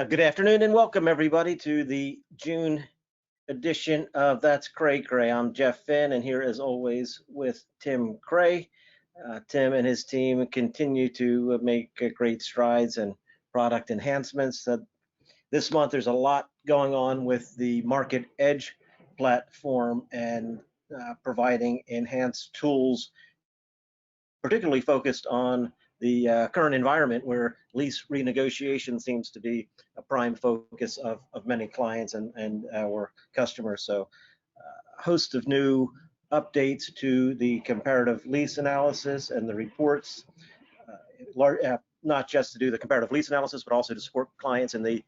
Good afternoon and welcome everybody to the June edition of That's Creagh. I'm Jeff Finn, and here as always with Tim Creagh. Tim and his team continue to make great strides and product enhancements. This month there's a lot going on with the MarketEdge platform and providing enhanced tools, particularly focused on the current environment where lease renegotiation seems to be a prime focus of many clients and our customers. So a host of new updates to the comparative lease analysis and the reports, not just to do the comparative lease analysis, but also to support clients in the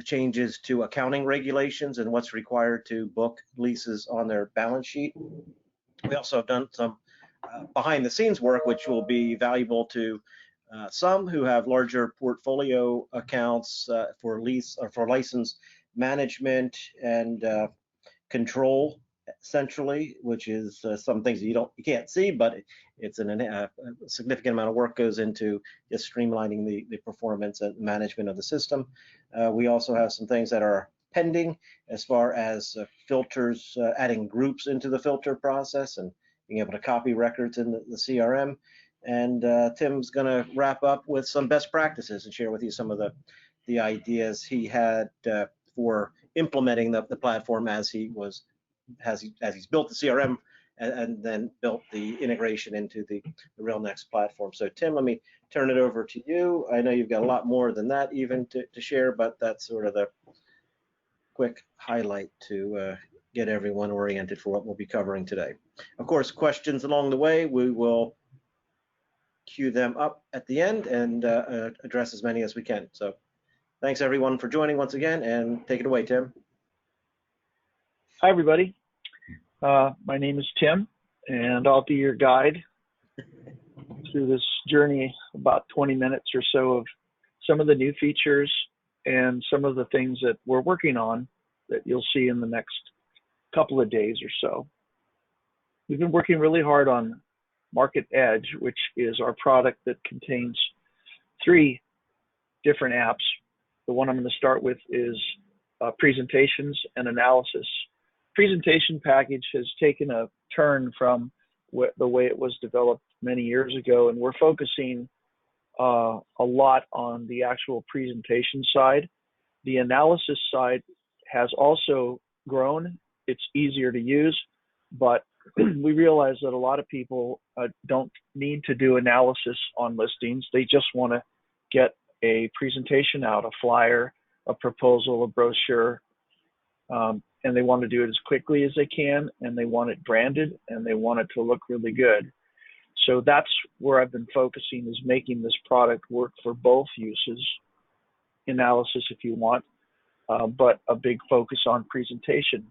changes to accounting regulations and what's required to book leases on their balance sheet. We also have done some behind the scenes work, which will be valuable to some who have larger portfolio accounts for lease or for license management and control centrally, which is some things you can't see, but it's a significant amount of work goes into just streamlining the performance and management of the system. We also have some things that are pending as far as filters, adding groups into the filter process and being able to copy records in the CRM. And Tim's going to wrap up with some best practices and share with you some of the ideas he had for implementing the platform as he's built the CRM and then built the integration into the RealNex platform. So Tim, let me turn it over to you. I know you've got a lot more than that even to share, but that's sort of the quick highlight to get everyone oriented for what we'll be covering today. Of course, questions along the way, we will queue them up at the end and address as many as we can. So thanks everyone for joining once again, and take it away, Tim. Hi everybody, my name is Tim, and I'll be your guide through this journey, about 20 minutes or so of some of the new features and some of the things that we're working on that you'll see in the next couple of days or so. We've been working really hard on MarketEdge, which is our product that contains 3 different apps. The one I'm going to start with is presentations and analysis. Presentation package has taken a turn from the way it was developed many years ago, and we're focusing a lot on the actual presentation side. The analysis side has also grown. It's easier to use, but we realize that a lot of people don't need to do analysis on listings. They just want to get a presentation out, a flyer, a proposal, a brochure, and they want to do it as quickly as they can, and they want it branded, and they want it to look really good. So that's where I've been focusing, is making this product work for both uses, analysis if you want, but a big focus on presentation.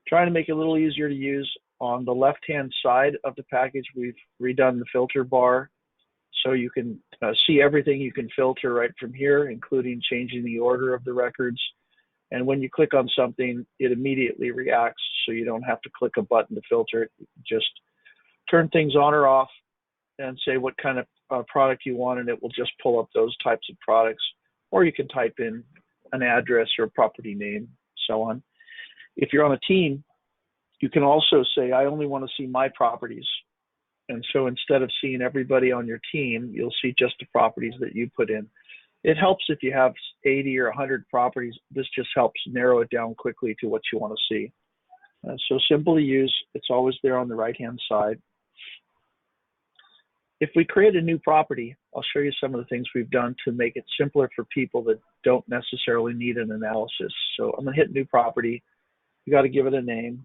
Trying to make it a little easier to use. On the left-hand side of the package, we've redone the filter bar so you can see everything you can filter right from here, including changing the order of the records. And when you click on something, it immediately reacts, so you don't have to click a button to filter it. Just turn things on or off and say what kind of product you want, and it will just pull up those types of products. Or you can type in an address or a property name, so on. If you're on a team, you can also say, I only want to see my properties. And so instead of seeing everybody on your team, you'll see just the properties that you put in. It helps if you have 80 or 100 properties. This just helps narrow it down quickly to what you want to see. So simple to use. It's always there on the right-hand side. If we create a new property, I'll show you some of the things we've done to make it simpler for people that don't necessarily need an analysis. So I'm going to hit new property. You got to give it a name.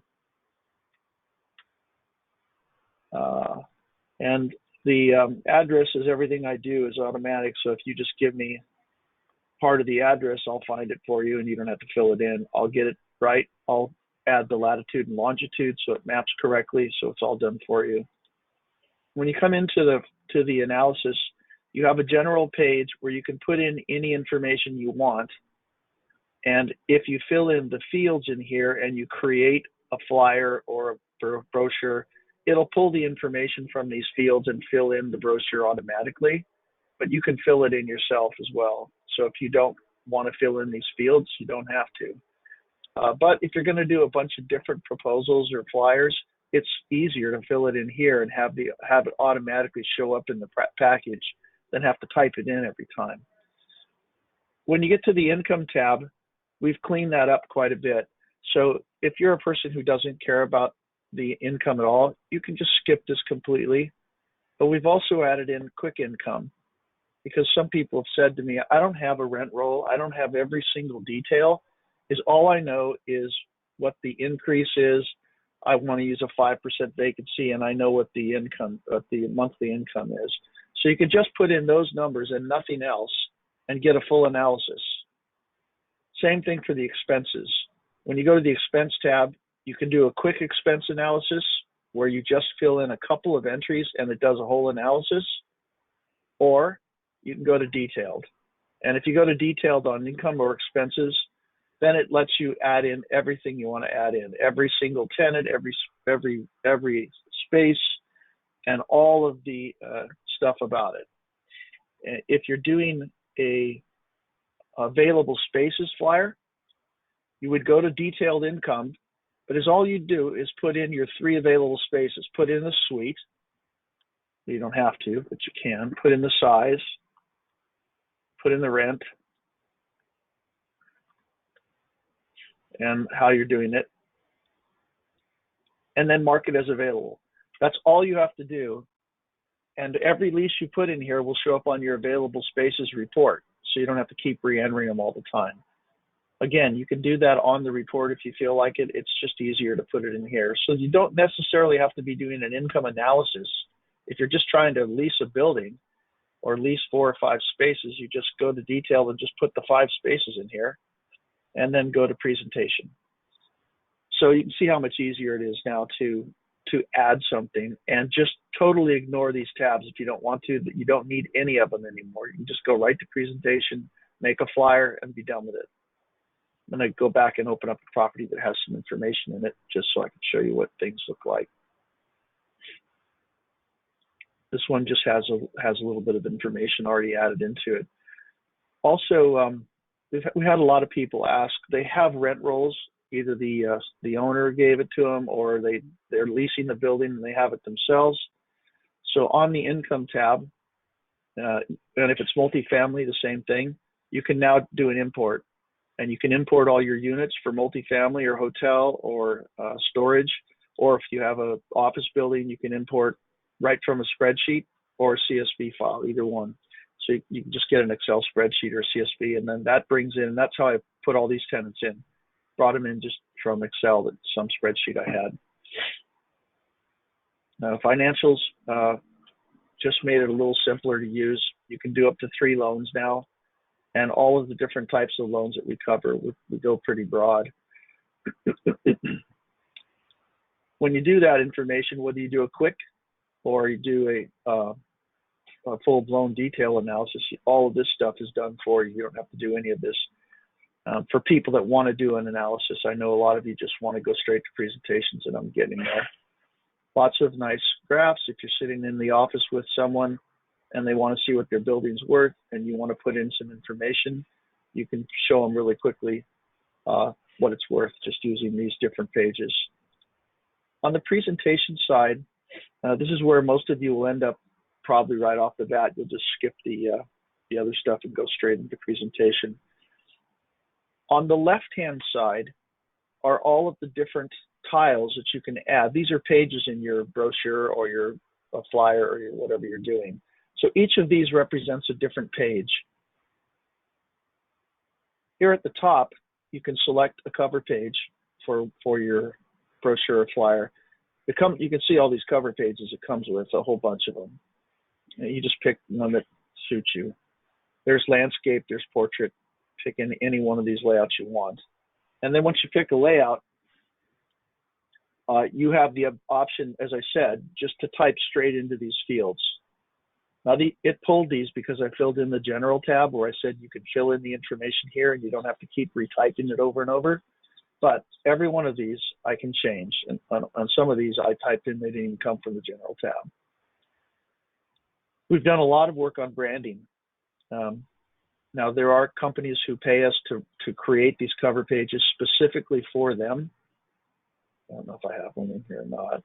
And the address is everything I do is automatic. So if you just give me part of the address, I'll find it for you, and you don't have to fill it in. I'll get it right. I'll add the latitude and longitude so it maps correctly, so it's all done for you. When you come into the analysis, you have a general page where you can put in any information you want. And if you fill in the fields in here and you create a flyer or a brochure, it'll pull the information from these fields and fill in the brochure automatically, but you can fill it in yourself as well. So if you don't want to fill in these fields, you don't have to. But if you're going to do a bunch of different proposals or flyers, it's easier to fill it in here and have it automatically show up in the package than have to type it in every time. When you get to the income tab, we've cleaned that up quite a bit. So if you're a person who doesn't care about the income at all, you can just skip this completely. But we've also added in quick income, because some people have said to me, I don't have a rent roll. I don't have every single detail. All I know is what the increase is. I want to use a 5% vacancy, and I know what the monthly income is. So you could just put in those numbers and nothing else and get a full analysis. Same thing for the expenses. When you go to the expense tab, you can do a quick expense analysis where you just fill in a couple of entries and it does a whole analysis, or you can go to detailed. And if you go to detailed on income or expenses, then it lets you add in everything you want to add in, every single tenant, every space, and all of the stuff about it. If you're doing a available spaces flyer, you would go to detailed income, but all you do is put in your 3 available spaces. Put in the suite. You don't have to, but you can. Put in the size. Put in the rent and how you're doing it, and then mark it as available. That's all you have to do. And every lease you put in here will show up on your available spaces report, so you don't have to keep re-entering them all the time. Again, you can do that on the report if you feel like it. It's just easier to put it in here. So you don't necessarily have to be doing an income analysis. If you're just trying to lease a building or lease 4 or 5 spaces, you just go to detail and just put the 5 spaces in here and then go to presentation. So you can see how much easier it is now to add something, and just totally ignore these tabs if you don't want to. You don't need any of them anymore. You can just go right to presentation, make a flyer, and be done with it. I'm going to go back and open up a property that has some information in it just so I can show you what things look like. This one just has a little bit of information already added into it. Also, we had a lot of people ask, they have rent rolls. Either the owner gave it to them, or they're leasing the building and they have it themselves. So on the income tab, and if it's multifamily, the same thing, you can now do an import. And you can import all your units for multifamily or hotel or storage. Or if you have an office building, you can import right from a spreadsheet or a CSV file, either one. So you can just get an Excel spreadsheet or a CSV, and then that brings in, and that's how I put all these tenants in. Brought them in just from Excel, some spreadsheet I had. Financials just made it a little simpler to use. You can do up to 3 loans now, and all of the different types of loans that we cover, we go pretty broad. When you do that information, whether you do a quick or you do a full-blown detail analysis, all of this stuff is done for you. You don't have to do any of this. For people that want to do an analysis, I know a lot of you just want to go straight to presentations, and I'm getting there. Lots of nice graphs. If you're sitting in the office with someone and they want to see what their building's worth and you want to put in some information, you can show them really quickly what it's worth just using these different pages. On the presentation side, this is where most of you will end up probably right off the bat. You'll just skip the other stuff and go straight into presentation. On the left-hand side are all of the different tiles that you can add. These are pages in your brochure or your flyer or whatever you're doing. So each of these represents a different page. Here at the top, you can select a cover page for your brochure or flyer. You can see all these cover pages it comes with, a whole bunch of them. And you just pick one that suits you. There's landscape, there's portrait. Pick any one of these layouts you want. And then once you pick a layout, you have the option, as I said, just to type straight into these fields. Now, it pulled these because I filled in the general tab where I said you could fill in the information here and you don't have to keep retyping it over and over. But every one of these I can change. And on some of these I typed in, they didn't even come from the general tab. We've done a lot of work on branding. Now, there are companies who pay us to create these cover pages specifically for them. I don't know if I have one in here or not.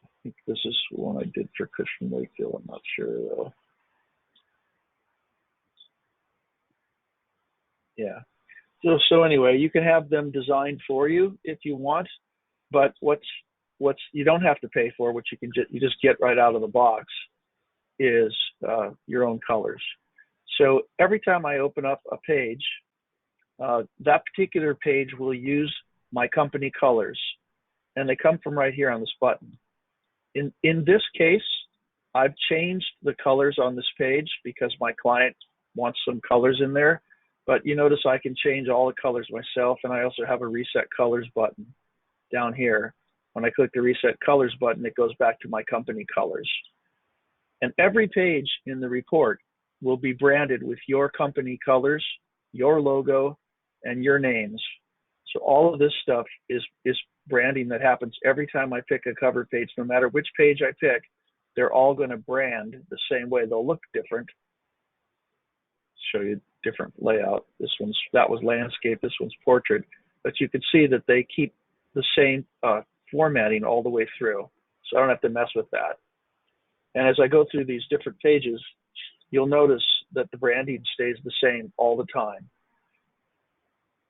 I think this is one I did for Cushman Wakefield. I'm not sure though. Yeah. So anyway, you can have them designed for you if you want, but what's you don't have to pay for, which you just get right out of the box, is your own colors. So every time I open up a page, that particular page will use my company colors, and they come from right here on this button. In this case, I've changed the colors on this page because my client wants some colors in there. But you notice I can change all the colors myself, and I also have a reset colors button down here. When I click the reset colors button, it goes back to my company colors. And every page in the report will be branded with your company colors, your logo, and your names. So all of this stuff is branding that happens every time I pick a cover page. No matter which page I pick, they're all going to brand the same way. They'll look different. Show you different layout. That was landscape. This one's portrait. But you can see that they keep the same formatting all the way through. So I don't have to mess with that. And as I go through these different pages, you'll notice that the branding stays the same all the time.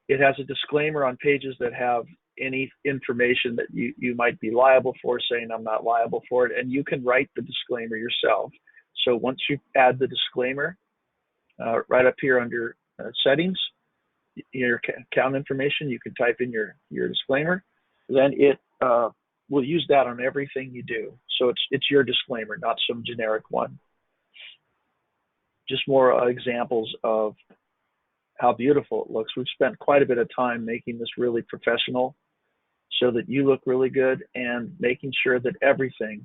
It has a disclaimer on pages that have any information that you might be liable for, saying I'm not liable for it, and you can write the disclaimer yourself. So once you add the disclaimer, right up here under settings, your account information, you can type in your disclaimer. Then it will use that on everything you do. So it's your disclaimer, not some generic one. Just more examples of how beautiful it looks. We've spent quite a bit of time making this really professional so that you look really good, and making sure that everything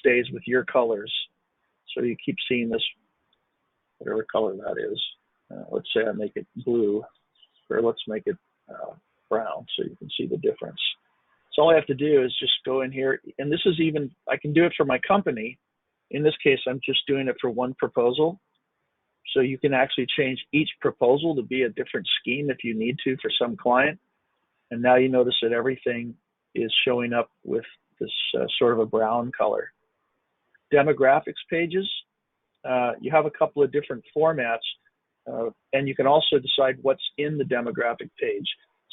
stays with your colors. So you keep seeing this, whatever color that is. Let's say I make it blue, or let's make it brown so you can see the difference. So all I have to do is just go in here, and this is even, I can do it for my company. In this case, I'm just doing it for one proposal. So you can actually change each proposal to be a different scheme if you need to for some client. And now you notice that everything is showing up with this sort of a brown color. Demographics pages, you have a couple of different formats, and you can also decide what's in the demographic page.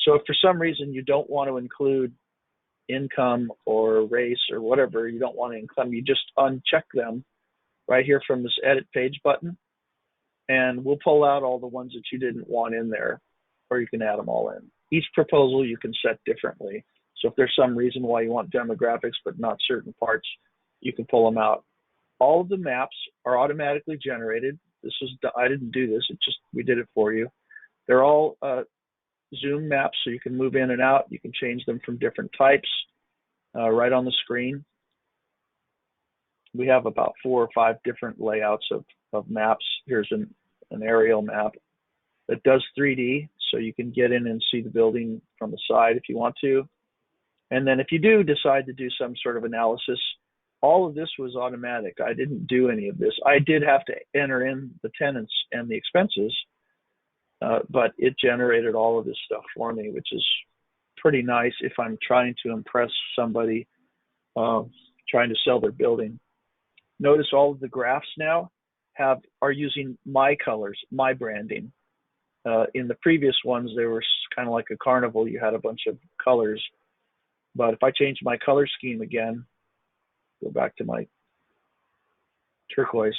So if for some reason you don't want to include income or race or whatever, you don't want to include them, you just uncheck them right here from this edit page button, and we'll pull out all the ones that you didn't want in there, or you can add them all in. Each proposal you can set differently. So if there's some reason why you want demographics but not certain parts, you can pull them out. All of the maps are automatically generated. I didn't do this, we did it for you. They're all zoom maps, so you can move in and out. You can change them from different types right on the screen. We have about 4 or 5 different layouts of maps. Here's an aerial map that does 3D, so you can get in and see the building from the side if you want to. And then if you do decide to do some sort of analysis, all of this was automatic. I didn't do any of this. I did have to enter in the tenants and the expenses, but it generated all of this stuff for me, which is pretty nice if I'm trying to impress somebody trying to sell their building. Notice all of the graphs now are using my colors, my branding. In the previous ones, they were kind of like a carnival. You had a bunch of colors. But if I change my color scheme again, go back to my turquoise,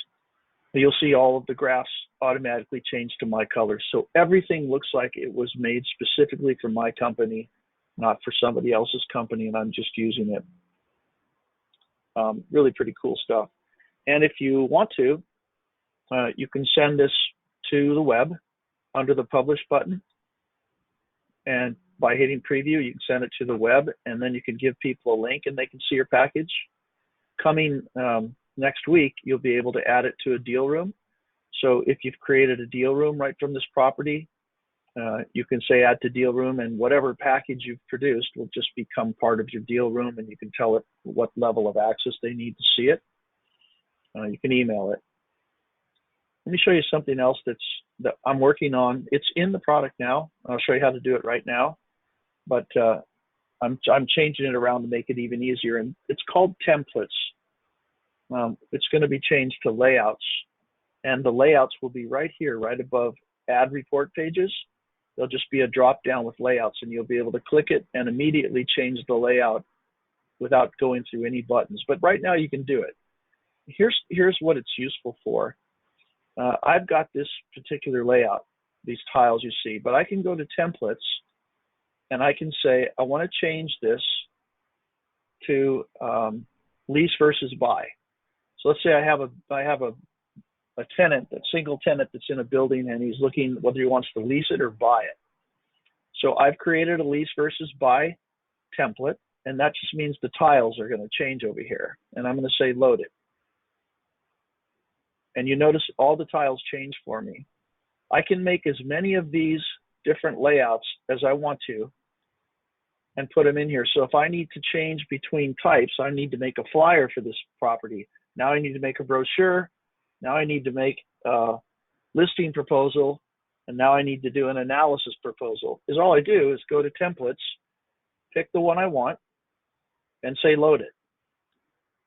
you'll see all of the graphs automatically change to my colors. So everything looks like it was made specifically for my company, not for somebody else's company, and I'm just using it. Really pretty cool stuff. And if you want to, you can send this to the web under the publish button. And by hitting preview, you can send it to the web, and then you can give people a link and they can see your package. Coming next week, you'll be able to add it to a deal room. So if you've created a deal room right from this property, You can say add to deal room, and whatever package you've produced will just become part of your deal room, and you can tell it what level of access they need to see it. You can email it. Let me show you something else that I'm working on. It's in the product now. I'll show you how to do it right now, but I'm changing it around to make it even easier, and it's called templates. It's going to be changed to layouts, and the layouts will be right here, right above add report pages. There'll just be a drop down with layouts, and you'll be able to click it and immediately change the layout without going through any buttons. But right now you can do it. Here's what it's useful for. I've got this particular layout, these tiles you see, but I can go to templates and I can say, I want to change this to lease versus buy. So let's say I have a tenant, a single tenant that's in a building, and he's looking whether he wants to lease it or buy it. So I've created a lease versus buy template, and that just means the tiles are going to change over here. And I'm going to say load it. And you notice all the tiles change for me. I can make as many of these different layouts as I want to and put them in here. So if I need to change between types, I need to make a flyer for this property. Now I need to make a brochure. Now I need to make a listing proposal. And now I need to do an analysis proposal. Is all I do is go to templates, pick the one I want, and say load it.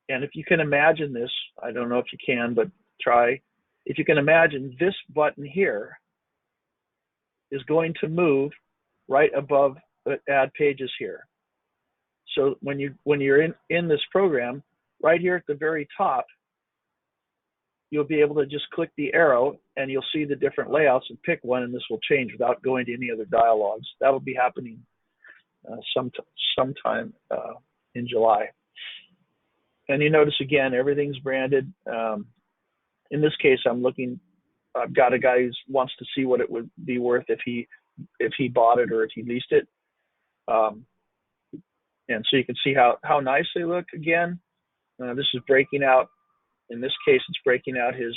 And if you can imagine this, I don't know if you can, but try. If you can imagine, this button here is going to move right above the add pages here. So when you're in this program, right here at the very top, you'll be able to just click the arrow and you'll see the different layouts and pick one, and this will change without going to any other dialogues. That'll be happening sometime in July. And you notice again, everything's branded. In this case, I've got a guy who wants to see what it would be worth if he bought it or if he leased it. And so you can see how nice they look again. This is breaking out. In this case, it's breaking out his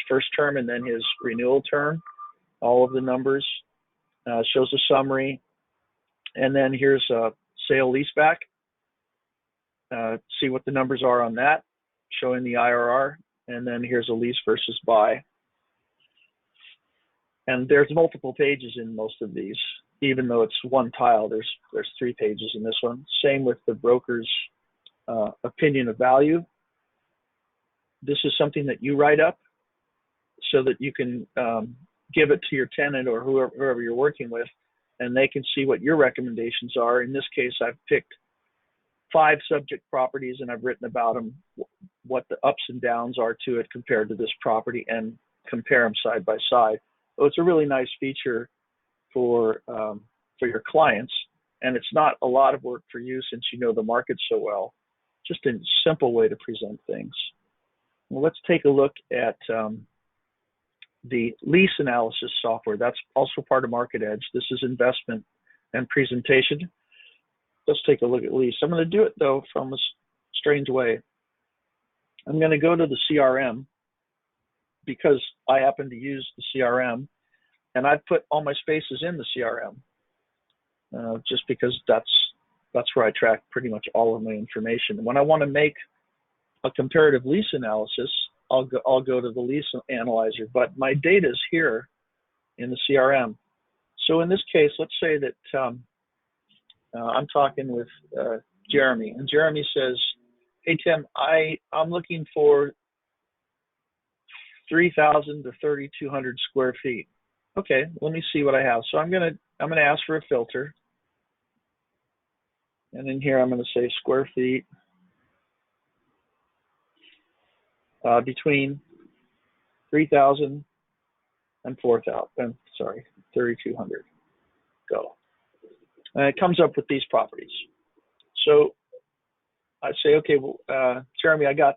first term and then his renewal term, all of the numbers. Shows a summary. And then here's a sale leaseback. See what the numbers are on that, showing the IRR. And then here's a lease versus buy. And there's multiple pages in most of these, even though it's one tile, there's 3 pages in this one. Same with the broker's opinion of value. This is something that you write up so that you can give it to your tenant or whoever you're working with, and they can see what your recommendations are. In this case, I've picked 5 subject properties and I've written about them, what the ups and downs are to it compared to this property, and compare them side by side. So it's a really nice feature for your clients, and it's not a lot of work for you since you know the market so well. Just a simple way to present things. Well, let's take a look at the lease analysis software. That's also part of MarketEdge. This is investment and presentation. Let's take a look at lease. I'm going to do it, though, from a strange way. I'm going to go to the CRM because I happen to use the CRM, and I've put all my spaces in the CRM just because that's where I track pretty much all of my information. When I want to make a comparative lease analysis, I'll go to the lease analyzer, but my data is here in the CRM. So in this case, let's say that I'm talking with Jeremy, and Jeremy says, "Hey Tim, I'm looking for 3,000 to 3,200 square feet." Okay, let me see what I have. So I'm gonna ask for a filter, and in here I'm gonna say square feet between 3,000 and 4,000. Sorry, 3,200. Go. And it comes up with these properties. So I say, okay, well, Jeremy, I got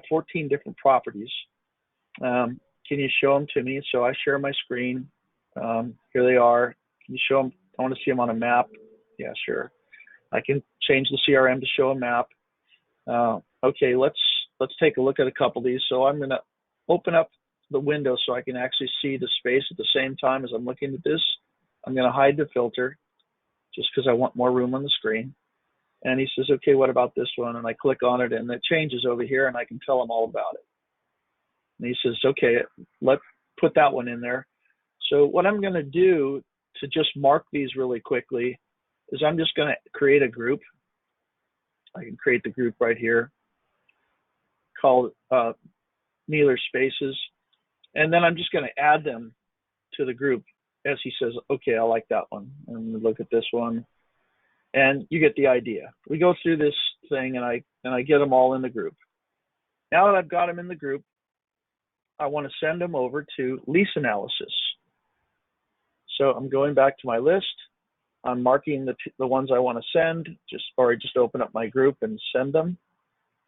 14 different properties. Can you show them to me? So I share my screen. Here they are. Can you show them? I want to see them on a map. Yeah, sure. I can change the CRM to show a map. Okay, let's take a look at a couple of these. So I'm going to open up the window so I can actually see the space at the same time as I'm looking at this. I'm going to hide the filter just because I want more room on the screen. And he says, okay, what about this one? And I click on it and it changes over here and I can tell him all about it. And he says, okay, let's put that one in there. So what I'm going to do to just mark these really quickly is I'm just going to create a group. I can create the group right here called Neeler Spaces. And then I'm just going to add them to the group as he says, okay, I like that one. And look at this one. And you get the idea. We go through this thing and I get them all in the group. Now that I've got them in the group, I want to send them over to Lease Analysis. So I'm going back to my list. I'm marking the ones I want to send, I just open up my group and send them.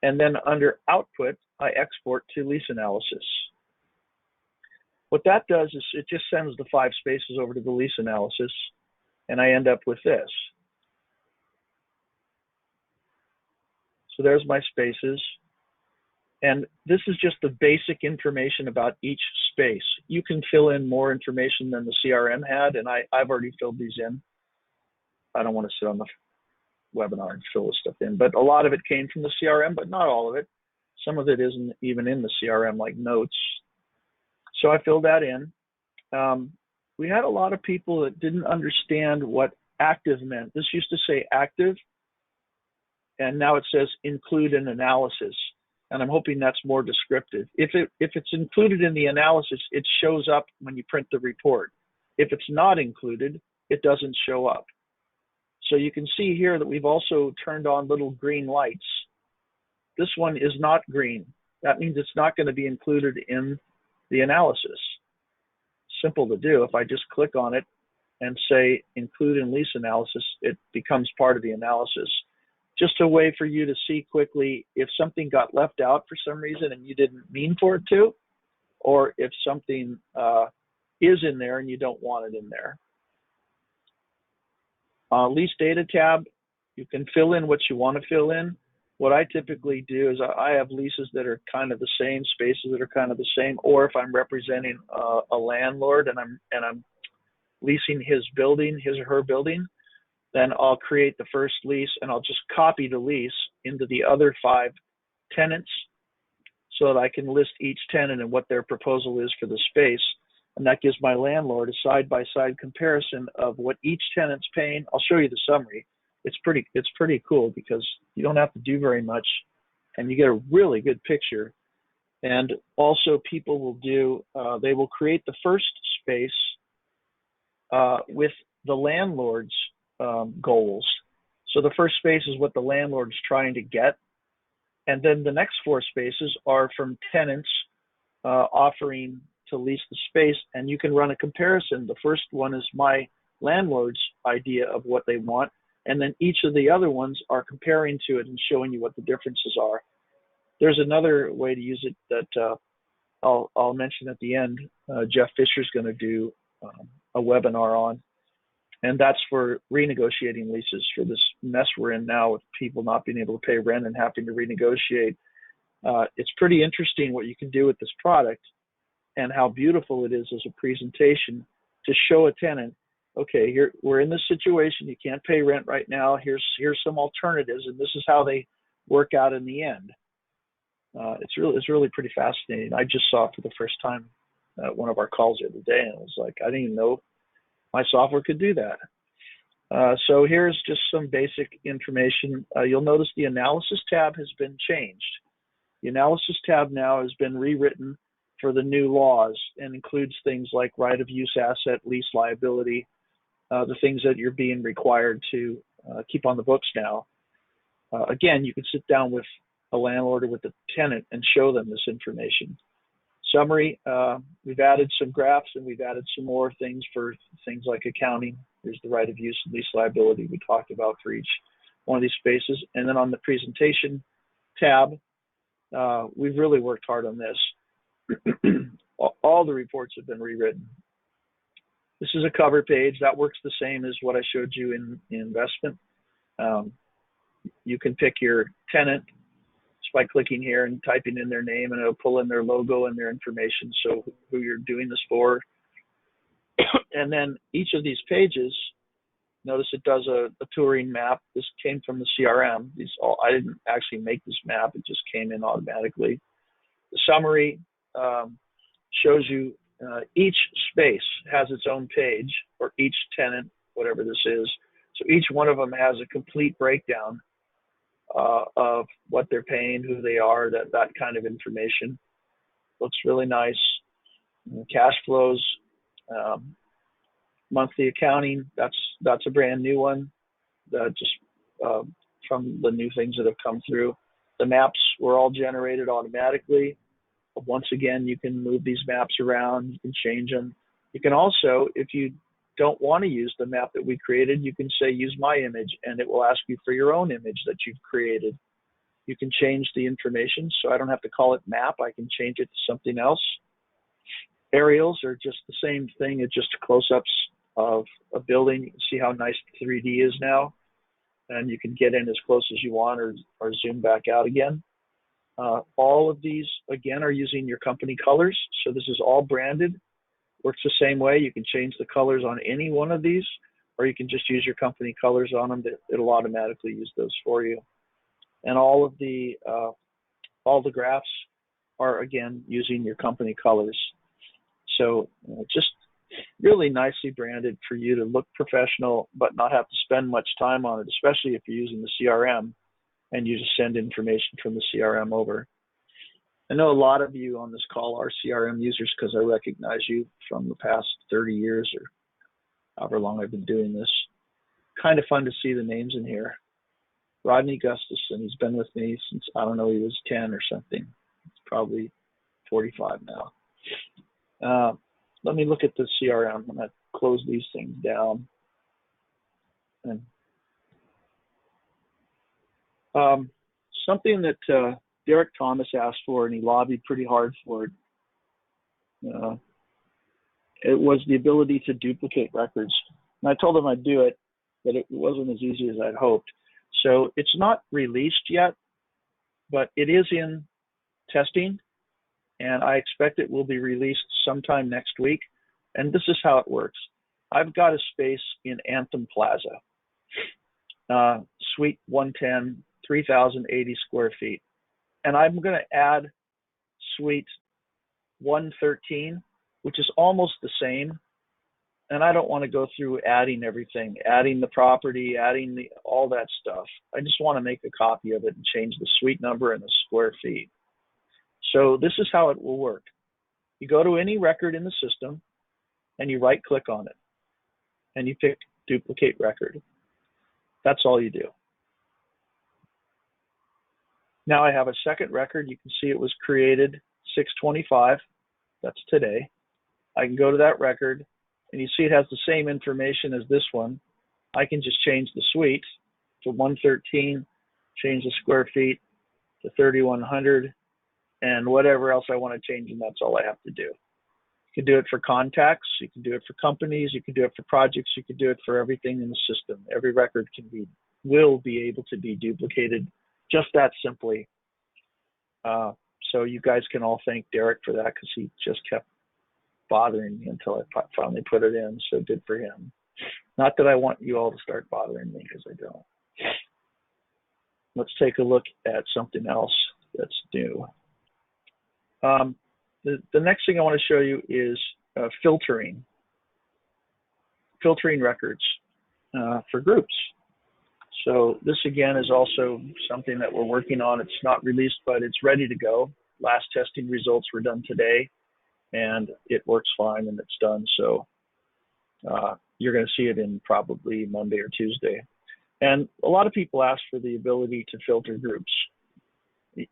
And then under Output, I export to Lease Analysis. What that does is it just sends the 5 spaces over to the Lease Analysis, and I end up with this. So there's my spaces. And this is just the basic information about each space. You can fill in more information than the CRM had, and I've already filled these in. I don't want to sit on the webinar and fill this stuff in, but a lot of it came from the CRM, but not all of it. Some of it isn't even in the CRM, like notes. So I filled that in. We had a lot of people that didn't understand what active meant. This used to say active, and now it says include an analysis. And I'm hoping that's more descriptive. If it's included in the analysis, it shows up when you print the report. If it's not included, it doesn't show up. So you can see here that we've also turned on little green lights. This one is not green. That means it's not going to be included in the analysis. Simple to do. If I just click on it and say include in lease analysis, it becomes part of the analysis. Just a way for you to see quickly if something got left out for some reason and you didn't mean for it to, or if something is in there and you don't want it in there. Lease Data Tab, you can fill in what you want to fill in. What I typically do is I have leases that are kind of the same, spaces that are kind of the same, or if I'm representing a landlord and I'm leasing his building, his or her building, then I'll create the first lease and I'll just copy the lease into the other 5 tenants so that I can list each tenant and what their proposal is for the space. And that gives my landlord a side-by-side comparison of what each tenant's paying. I'll show you the summary. It's pretty cool because you don't have to do very much and you get a really good picture. And also people will do, they will create the first space with the landlord's goals. So the first space is what the landlord's trying to get. And then the next 4 spaces are from tenants offering to lease the space. And you can run a comparison. The first one is my landlord's idea of what they want. And then each of the other ones are comparing to it and showing you what the differences are. There's another way to use it that I'll mention at the end. Jeff Fisher's going to do a webinar on. And that's for renegotiating leases for this mess we're in now with people not being able to pay rent and having to renegotiate. It's pretty interesting what you can do with this product and how beautiful it is as a presentation to show a tenant, okay, here we're in this situation, you can't pay rent right now, here's some alternatives, and this is how they work out in the end. It's really pretty fascinating. I just saw it for the first time at one of our calls the other day, and it was like, I didn't even know my software could do that. So here's just some basic information. You'll notice the analysis tab has been changed. The analysis tab now has been rewritten for the new laws and includes things like right of use asset, lease liability, the things that you're being required to keep on the books now. Again, you can sit down with a landlord or with a tenant and show them this information. Summary, we've added some graphs and we've added some more things for things like accounting. There's the right of use and lease liability we talked about for each one of these spaces. And then on the presentation tab, we've really worked hard on this. All the reports have been rewritten. This is a cover page. That works the same as what I showed you in investment. You can pick your tenant just by clicking here and typing in their name, and it'll pull in their logo and their information, so who you're doing this for. And then each of these pages, notice it does a touring map. This came from the CRM. I didn't actually make this map. It just came in automatically. The summary shows you each space has its own page, or each tenant, whatever this is. So each one of them has a complete breakdown of what they're paying, who they are, that kind of information. Looks really nice. Cash flows, monthly accounting, that's a brand new one, just from the new things that have come through. The maps were all generated automatically. Once again, you can move these maps around, you can change them. You can also, if you don't want to use the map that we created, you can say use my image, and it will ask you for your own image that you've created. You can change the information, so I don't have to call it map. I can change it to something else. Aerials are just the same thing. It's just close-ups of a building. You can see how nice 3D is now, and you can get in as close as you want or zoom back out again. All of these, again, are using your company colors. So this is all branded. Works the same way. You can change the colors on any one of these, or you can just use your company colors on them. It'll automatically use those for you. And all the graphs are, again, using your company colors. So just really nicely branded for you to look professional, but not have to spend much time on it, especially if you're using the CRM and you just send information from the CRM over. I know a lot of you on this call are CRM users because I recognize you from the past 30 years or however long I've been doing this. Kind of fun to see the names in here. Rodney Gustafson, he's been with me since, I don't know, he was 10 or something. He's probably 45 now. Let me look at the CRM. I'm going to close these things down. And something that Derek Thomas asked for, and he lobbied pretty hard for it, it was the ability to duplicate records. And I told him I'd do it, but it wasn't as easy as I'd hoped. So it's not released yet, but it is in testing, and I expect it will be released sometime next week. And this is how it works. I've got a space in Anthem Plaza, Suite 110, 3,080 square feet. And I'm going to add Suite 113, which is almost the same. And I don't want to go through adding everything, adding the property, adding all that stuff. I just want to make a copy of it and change the suite number and the square feet. So this is how it will work. You go to any record in the system and you right click on it and you pick duplicate record. That's all you do. Now I have a second record. You can see it was created 6/25. That's today. I can go to that record and you see it has the same information as this one. I can just change the suite to 113, change the square feet to 3,100, and whatever else I want to change, and that's all I have to do. You can do it for contacts, you can do it for companies, you can do it for projects, you can do it for everything in the system. Every record will be able to be duplicated just that simply. So you guys can all thank Derek for that, because he just kept bothering me until I finally put it in. So good for him. Not that I want you all to start bothering me, because I don't. Let's take a look at something else that's new. The next thing I want to show you is filtering records for groups. So this again is also something that we're working on. It's not released, but it's ready to go. Last testing results were done today, and it works fine and it's done. So you're going to see it in probably Monday or Tuesday. And a lot of people ask for the ability to filter groups.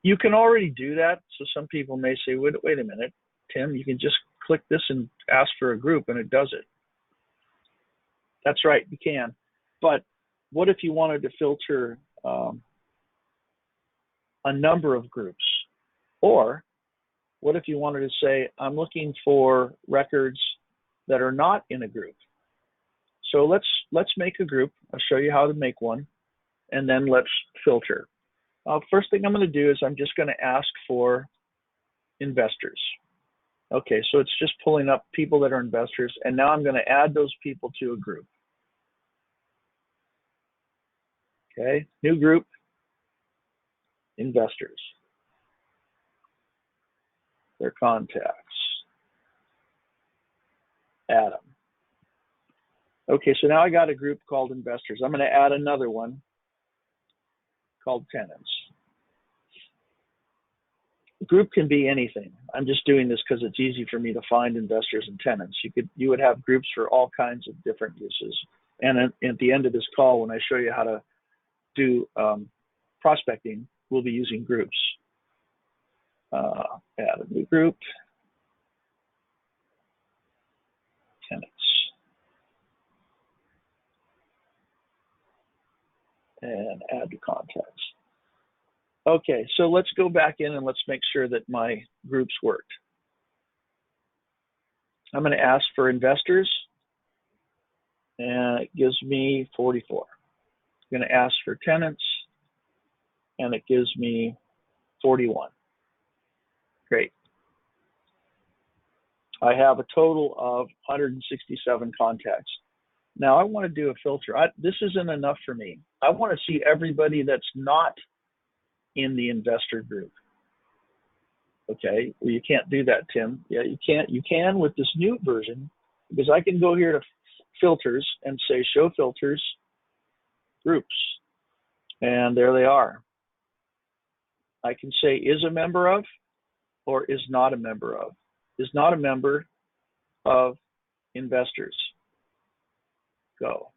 You can already do that. So some people may say, wait a minute, Tim, you can just click this and ask for a group and it does it. That's right, you can. But what if you wanted to filter a number of groups? Or what if you wanted to say, I'm looking for records that are not in a group? So let's make a group. I'll show you how to make one, and then let's filter. First thing I'm going to do is I'm just going to ask for investors. Okay, so it's just pulling up people that are investors, and now I'm going to add those people to a group. Okay, new group, investors, their contacts, add them. Okay, so now I got a group called investors. I'm going to add another one called tenants. Group can be anything. I'm just doing this because it's easy for me to find investors and tenants. You would have groups for all kinds of different uses. And at the end of this call, when I show you how to do prospecting, we'll be using groups. Add a new group, tenants, and add to contacts. Okay, so let's go back in and let's make sure that my groups worked. I'm going to ask for investors, and it gives me 44. I'm going to ask for tenants, and it gives me 41. Great. I have a total of 167 contacts. Now I want to do a filter. This isn't enough for me. I want to see everybody that's not in the investor group. Okay, well, you can't do that, Tim. Yeah, you can't. You can with this new version, because I can go here to filters and say show filters, groups, and there they are. I can say is a member of or is not a member of. Is not a member of investors. Go.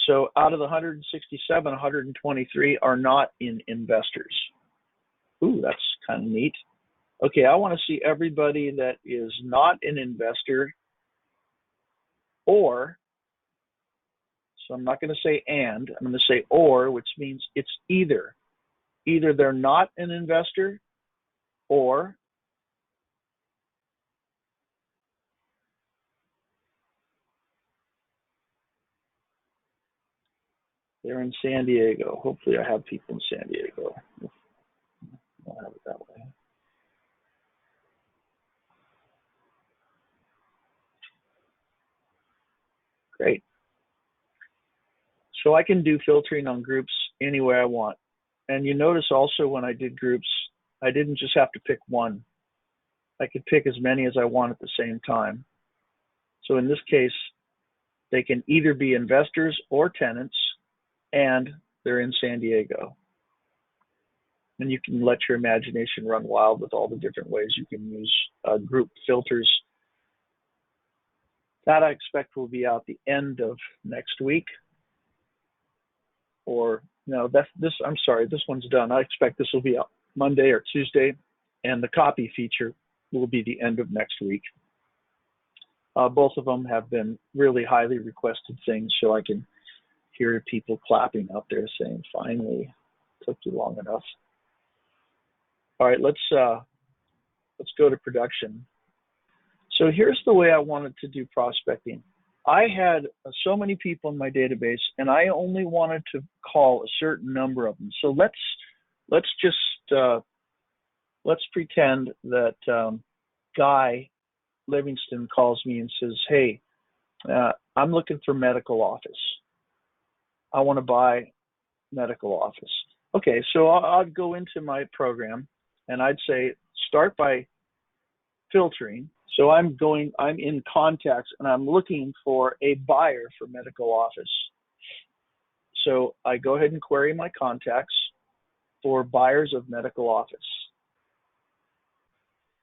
So out of the 167, 123 are not in investors. Ooh, that's kind of neat. Okay, I want to see everybody that is not an investor, or, so I'm not going to say and, I'm going to say or, which means it's either. Either they're not an investor, or they're in San Diego. Hopefully I have people in San Diego. I'll have it that way. Great. So I can do filtering on groups any way I want. And you notice also when I did groups, I didn't just have to pick one. I could pick as many as I want at the same time. So in this case, they can either be investors or tenants, and they're in San Diego. And you can let your imagination run wild with all the different ways you can use group filters. That I expect will be out the end of next week. Or no, I'm sorry, this one's done. I expect this will be out Monday or Tuesday, and the copy feature will be the end of next week. Both of them have been really highly requested things, so I can hear people clapping out there saying, finally, took you long enough. All right, let's go to production. So here's the way I wanted to do prospecting. I had so many people in my database, and I only wanted to call a certain number of them. So let's pretend that Guy Livingston calls me and says, hey, I'm looking for medical office. I want to buy medical office. Okay, so I'd go into my program and I'd say start by filtering. So I'm in contacts and I'm looking for a buyer for medical office. So I go ahead and query my contacts for buyers of medical office.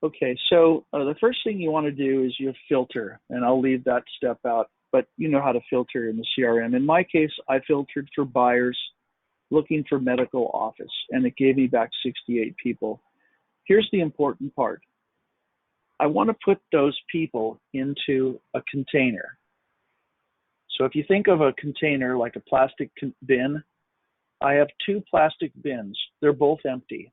Okay, so the first thing you want to do is you filter, and I'll leave that step out, but you know how to filter in the CRM. In my case, I filtered for buyers looking for medical office, and it gave me back 68 people. Here's the important part. I want to put those people into a container. So if you think of a container like a plastic bin, I have 2 plastic bins. They're both empty.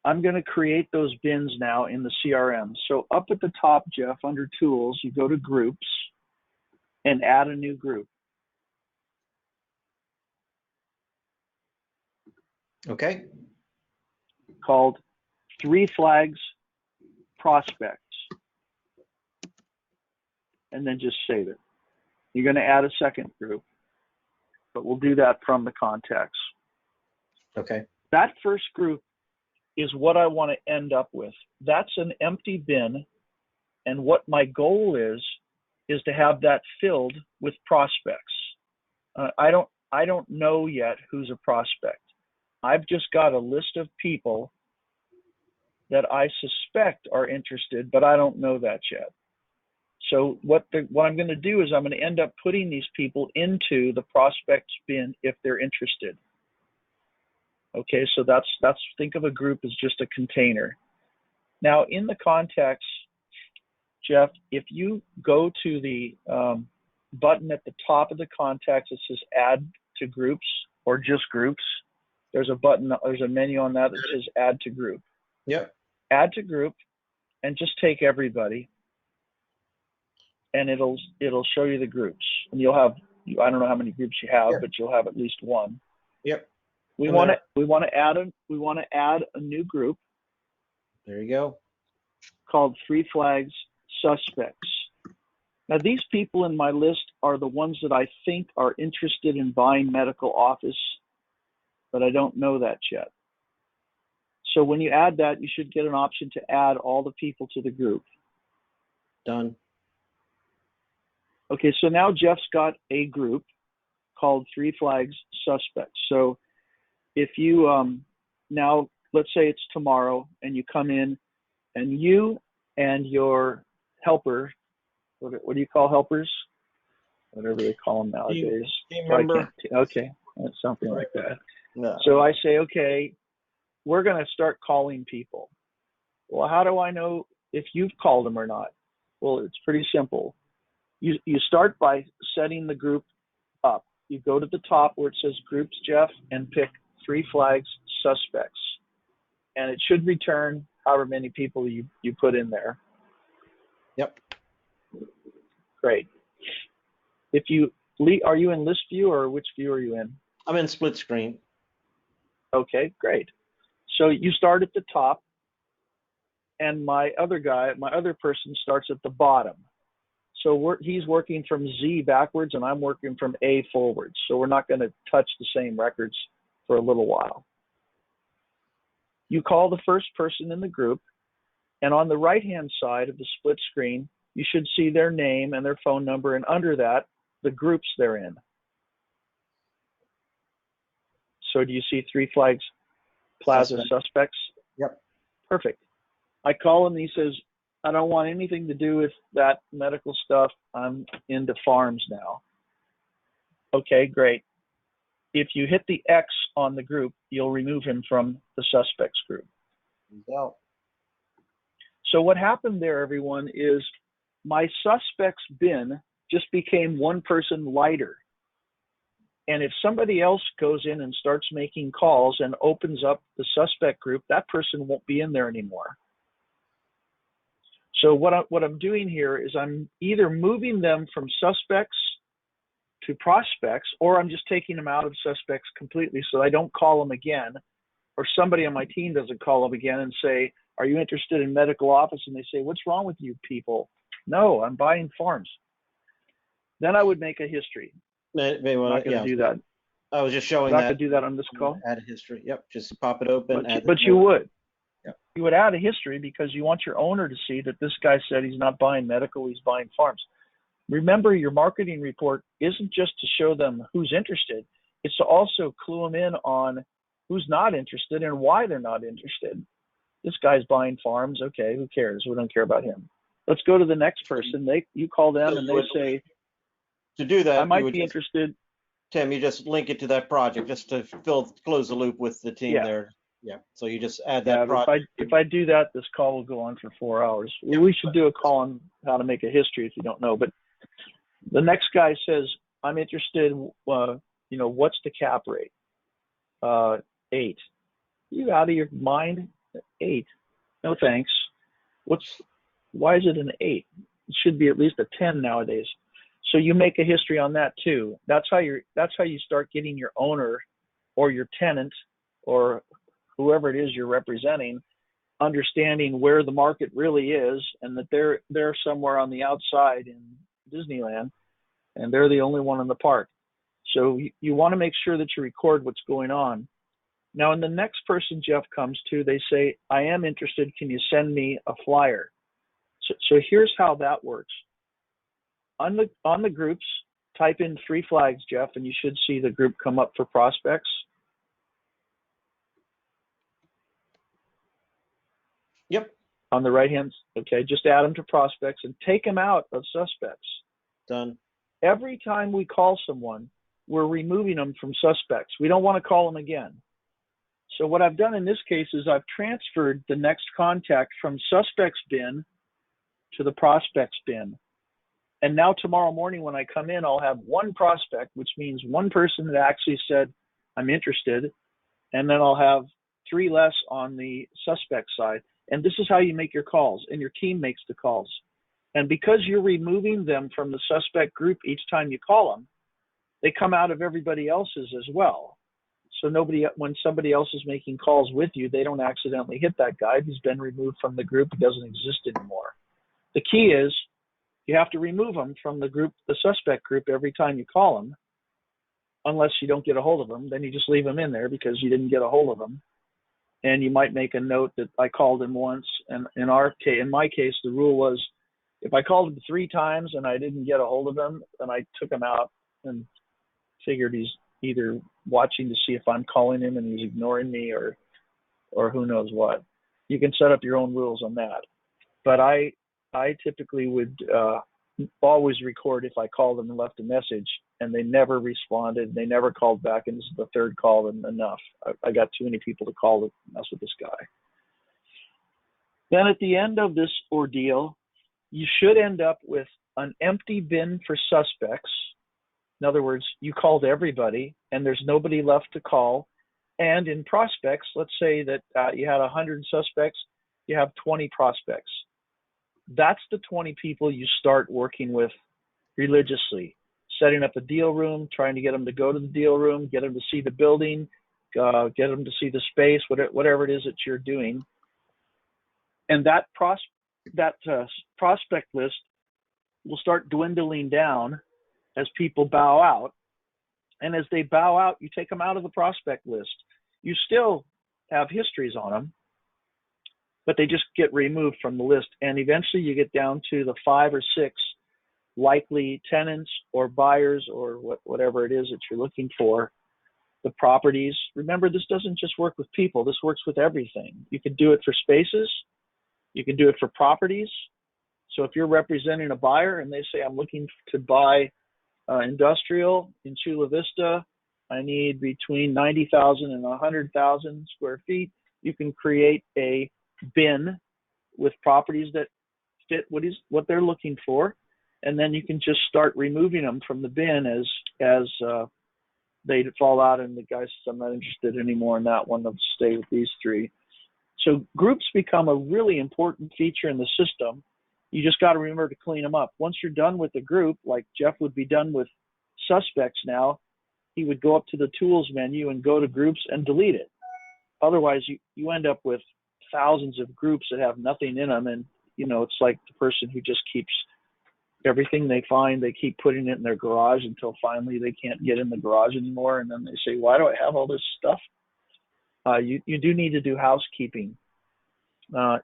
I'm going to create those bins now in the CRM. So up at the top, Jeff, under Tools, you go to Groups and add a new group. Okay. Called 3 Flags prospects, and then just save it. You're going to add a second group, but we'll do that from the contacts. Okay. That first group is what I want to end up with. That's an empty bin, and what my goal is to have that filled with prospects. I don't know yet who's a prospect. I've just got a list of people that I suspect are interested, but I don't know that yet. So what I'm going to do is I'm going to end up putting these people into the prospects bin if they're interested. Okay, so that's think of a group as just a container. Now in the contacts, Jeff, if you go to the button at the top of the contacts that says add to groups or just groups, there's a menu on that that says add to group. Yep. Add to group and just take everybody, and it'll show you the groups, and you'll have, I don't know how many groups you have, but you'll have at least one. Yep. We want to add a new group. There you go. Called Three Flags Suspects. Now these people in my list are the ones that I think are interested in buying medical office, but I don't know that yet. So when you add that, you should get an option to add all the people to the group. Done. Okay, so now Jeff's got a group called Three Flags Suspects. So if you now, let's say it's tomorrow, and you come in, and you and your helper, what do you call helpers? Whatever they call them nowadays. Team member. Okay, that's something like that. No. So I say, okay, we're going to start calling people. Well, how do I know if you've called them or not? Well, it's pretty simple. You start by setting the group up. You go to the top where it says groups, Jeff, and pick Three Flags Suspects. And it should return however many people you put in there. Yep. Great. Are you in list view, or which view are you in? I'm in split screen. Okay, great. So you start at the top, and my other person starts at the bottom. So he's working from Z backwards, and I'm working from A forwards. So we're not going to touch the same records for a little while. You call the first person in the group, and on the right-hand side of the split screen, you should see their name and their phone number, and under that, the groups they're in. So do you see Three Flags Plaza Suspects? Yep. Perfect. I call him, and he says, I don't want anything to do with that medical stuff. I'm into farms now. Okay, great. If you hit the X on the group, you'll remove him from the suspects group. Go. So what happened there, everyone, is my suspects bin just became one person lighter. And if somebody else goes in and starts making calls and opens up the suspect group, that person won't be in there anymore. So what I'm doing here is I'm either moving them from suspects to prospects, or I'm just taking them out of suspects completely so I don't call them again, or somebody on my team doesn't call them again and say, are you interested in medical office? And they say, what's wrong with you people? No, I'm buying farms. Then I would make a history. I'm not going to do that. I was just showing I'm not that. going to do that on this call. Add a history. Yep, just pop it open. But you would. Yep. You would add a history because you want your owner to see that this guy said he's not buying medical, he's buying farms. Remember, your marketing report isn't just to show them who's interested. It's to also clue them in on who's not interested and why they're not interested. This guy's buying farms. Okay, who cares? We don't care about him. Let's go to the next person. You call them and they say, to do that, I might be interested. Tim, you just link it to that project just to close the loop with the team there. Yeah. So you just add that project. If I do that, this call will go on for 4 hours. Yep. We should do a call on how to make a history if you don't know. But the next guy says, I'm interested. What's the cap rate? 8. You out of your mind? 8. No thanks. Why is it an 8? It should be at least a 10 nowadays. So you make a history on that too. That's how you start getting your owner or your tenant or whoever it is you're representing understanding where the market really is, and that they're somewhere on the outside in Disneyland, and they're the only one in the park. So you want to make sure that you record what's going on. Now, in the next person Jeff comes to, they say, I am interested, can you send me a flyer? So here's how that works. On the groups, type in 3 flags, Jeff, and you should see the group come up for prospects. Yep. On the right hand, okay, just add them to prospects and take them out of suspects. Done. Every time we call someone, we're removing them from suspects. We don't want to call them again. So what I've done in this case is I've transferred the next contact from suspects bin to the prospects bin. And now tomorrow morning when I come in, I'll have 1 prospect, which means 1 person that actually said, I'm interested. And then I'll have 3 less on the suspect side. And this is how you make your calls, and your team makes the calls. And because you're removing them from the suspect group each time you call them, they come out of everybody else's as well. So when somebody else is making calls with you, they don't accidentally hit that guy. He's been removed from the group. He doesn't exist anymore. The key is you have to remove them from the group, the suspect group, every time you call them, unless you don't get a hold of them. Then you just leave them in there because you didn't get a hold of them. And you might make a note that I called him once. And in my case, the rule was if I called him 3 times and I didn't get a hold of him, then I took him out and figured he's either watching to see if I'm calling him and he's ignoring me or who knows what. You can set up your own rules on that. But I typically would always record if I called them and left a message and they never responded, they never called back, and this is the 3rd call and enough. I got too many people to call to mess with this guy. Then at the end of this ordeal, you should end up with an empty bin for suspects. In other words, you called everybody and there's nobody left to call. And in prospects, let's say that you had 100 suspects, you have 20 prospects. That's the 20 people you start working with religiously, setting up a deal room, trying to get them to go to the deal room, get them to see the building, get them to see the space, whatever it is that you're doing. And that prospect list will start dwindling down as people bow out. And as they bow out, you take them out of the prospect list. You still have histories on them, but they just get removed from the list. And eventually you get down to the 5 or 6 likely tenants or buyers or whatever it is that you're looking for, the properties. Remember, this doesn't just work with people. This works with everything. You can do it for spaces. You can do it for properties. So if you're representing a buyer and they say, I'm looking to buy industrial in Chula Vista, I need between 90,000 and 100,000 square feet, you can create a bin with properties that fit what they're looking for, and then you can just start removing them from the bin as they fall out and the guy says, I'm not interested anymore in that one, I'll stay with these 3. So groups become a really important feature in the system. You just got to remember to clean them up. Once you're done with the group, like Jeff would be done with suspects now, he would go up to the tools menu and go to groups and delete it. Otherwise, you end up with thousands of groups that have nothing in them. And, it's like the person who just keeps everything they find, they keep putting it in their garage until finally they can't get in the garage anymore. And then they say, why do I have all this stuff? You do need to do housekeeping.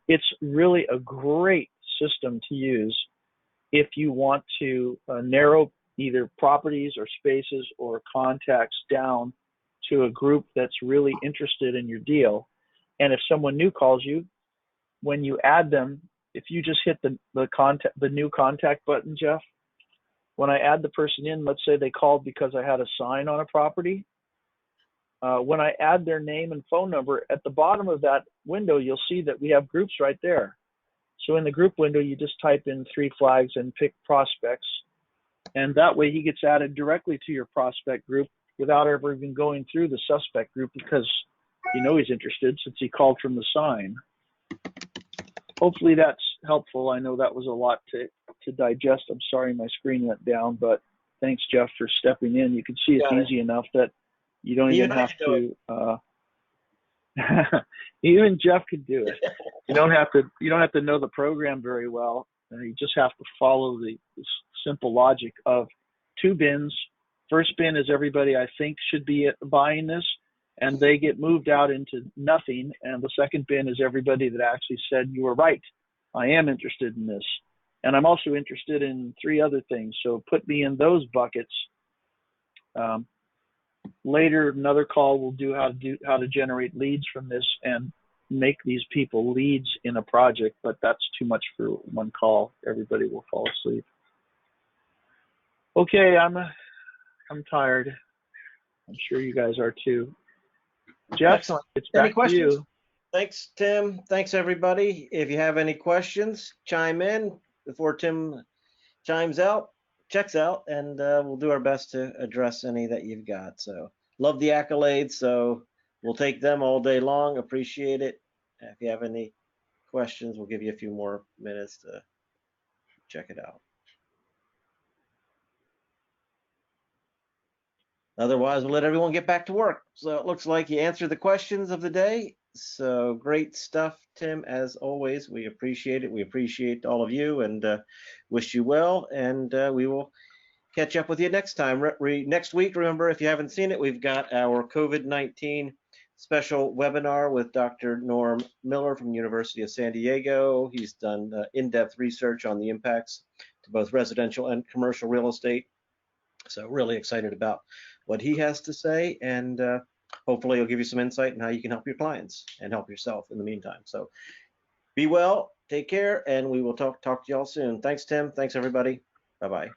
It's really a great system to use if you want to narrow either properties or spaces or contacts down to a group that's really interested in your deal. And if someone new calls you, when you add them, if you just hit the new contact button, Jeff, when I add the person in, let's say they called because I had a sign on a property. When I add their name and phone number, at the bottom of that window, you'll see that we have groups right there. So in the group window, you just type in 3 flags and pick prospects. And that way he gets added directly to your prospect group without ever even going through the suspect group, because he's interested since he called from the sign. Hopefully that's helpful. I know that was a lot to digest. I'm sorry my screen went down, but thanks, Jeff, for stepping in. You can see it's easy enough that you don't even have to. Even Jeff could do it. You don't have to know the program very well. You just have to follow the simple logic of 2 bins. First bin is everybody I think should be buying this, and they get moved out into nothing. And the second bin is everybody that actually said, you were right, I am interested in this, and I'm also interested in 3 other things. So put me in those buckets. Later, another call will do how to generate leads from this and make these people leads in a project, but that's too much for one call. Everybody will fall asleep. Okay, I'm tired. I'm sure you guys are too. Jeff, Excellent. it's Any back questions? to you. Thanks, Tim. Thanks, everybody. If you have any questions, chime in before Tim checks out, and we'll do our best to address any that you've got. So love the accolades. So we'll take them all day long. Appreciate it. If you have any questions, we'll give you a few more minutes to check it out. Otherwise, we'll let everyone get back to work. So it looks like you answered the questions of the day. So great stuff, Tim, as always. We appreciate it. We appreciate all of you, and wish you well. And we will catch up with you next time. Next week, remember, if you haven't seen it, we've got our COVID-19 special webinar with Dr. Norm Miller from the University of San Diego. He's done in-depth research on the impacts to both residential and commercial real estate. So really excited about what he has to say, and hopefully he'll give you some insight on how you can help your clients and help yourself in the meantime. So be well, take care, and we will talk to y'all soon. Thanks, Tim. Thanks, everybody. Bye-bye.